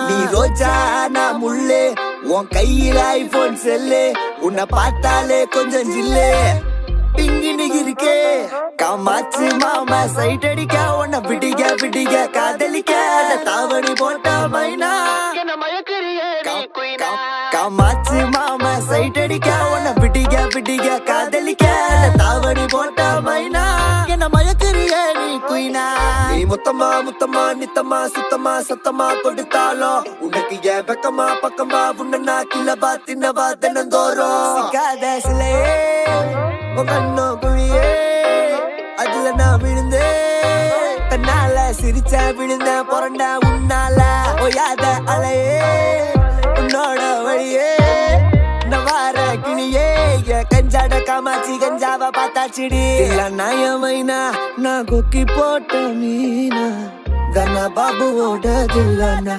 நீ ரோஜா நான் முள்ளு, உன் கையில ஐபோன் செல்லு, உன்னை பார்த்தாலே கொஞ்சம் ஜில்லு பிங்கினு இருக்கே. காமாச்சு மாமா சைட் அடிக்க, உன்னை பிடிக்க பிடிக்க காதலிக்க, தாவணி போட்ட மைனா காமாச்சு மாமா சைட் அடிக்க, உன்னை பிடிக்க பிடிக்க காதலிக்க, தாவணி போட்ட மைனா என்ன மயக்கிறிய நீ குயினா. நீ முத்தமா முத்தமா நித்தமா சுத்தமா சத்தமா கொடுத்தாலும் உனக்கு ஏன் பக்கமா பக்கமா உன்ன கிளபா தின்னவா தினந்தோறும் சிலையே கண்ணோ குழியே அதுல நான் விழுந்தேன், தன்னால சிரிச்ச விழுந்த புரண்ட உன்னால ஓயாத அலையே உன்னோட வழியே நவார கிளியே. கஞ்சாட காமாச்சி கஞ்சாவ பார்த்தாச்சிடி நாயமைனா நான் கொக்கி போட்ட மீனா தன பாபுவோட தில்லானா.